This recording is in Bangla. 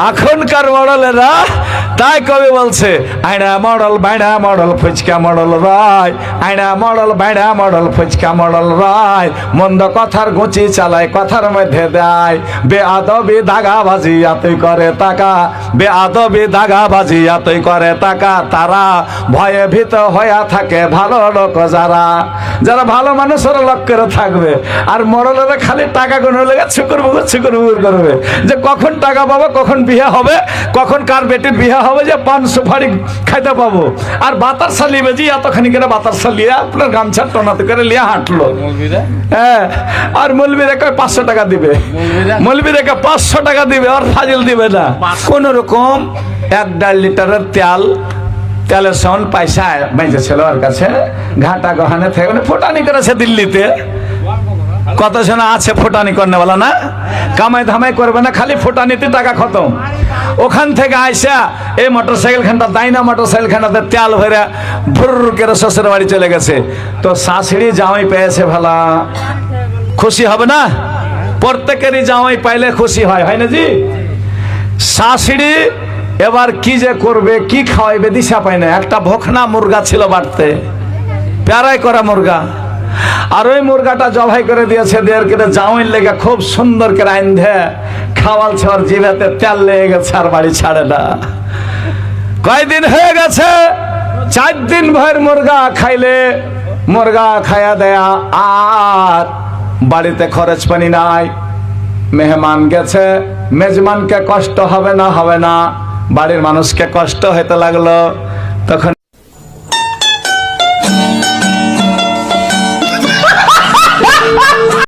এখনকার মডেলেরা তাই কবি বলছে আয়না মডেল বাইনা মডেল ফুচকা মডেল রায়, আয়না মডেল বাইনা মডেল ফুচকা মডেল রায়, মন্দ কথার গুচি চালায় কথার মধ্যে দেয়, বেআদবি দাগাবাজি এতই করে টাকা, বেআদবি দাগাবাজি এতই করে টাকা, তারা ভয়ে ভীত হয়ে থাকে ভালো লোক যারা, যারা ভালো মানুষের লক্ষ্যে থাকবে, আর মডেলেরা খালি টাকা গুনে লেগে ছুকুর বুকুর করবে যে কখন টাকা পাবো, কখন বিয়ে হবে, কখন কার বেটির বিয়ে হবে, যে পান সুপারি খাইতে পাবো। আর বাতার সালিবে যে এতখানি করে বাতার সালিয়ে আপনার গামছা টনাতে করে লিয়ে হাঁটলো, হ্যাঁ, আর মৌলবি রেখে 500 টাকা দিবে, মৌলবি রেখে 500 টাকা দিবে, আর ফাজিল দিবে না। কোন রকম 1.5 লিটারের তেলের সন পয়সা বেঁচেছিল ওর কাছে, ঘাটা গহানে থেকে ফোটানি করেছে দিল্লিতে। কত শোনা আছে ফোটানি করনে বলা না, কামাই ধামাই করবে না, খালি ফোটানিতে টাকা খতম। ওখান থেকে আইসা এই মোটরসাইকেল খানটা দাইনা মোটরসাইকেল খানটাতে তেল ভরে ভুর করে শ্বশুর বাড়ি চলে গেছে। তো শাশুড়ি জামাই পেয়েছে ভালা, খুশি হবে না? প্রত্যেকেরই জামাই পাইলে খুশি হয়, হয় না জি? শাশুড়ি এবার কি যে করবে, কি খাওয়াইবে দিশা পায় না। একটা ভোখনা মুরগা ছিল বাড়তে, প্যারাই করা মুরগা, আর ওই মুরগাটা জবাই করে দিয়েছে, দেড় করে জামাইয়ের লেগে খুব সুন্দর করে আইন্ধে খাওয়াল ছোয়ার জিভেতে তেল লেগে গেছে, আর বাড়ি ছাড়ে না। কয়দিন হয়ে গেছে, 4 দিন ভয়ের মুরগা খাইলে, মুরগা খায়া দেয়া, আর বাড়িতে খরচ পানি নাই। মেহমান গেছে, মেজমানকে কষ্ট হবে না, হবে না, বাড়ির মানুষকে কষ্ট হতে লাগলো। তখন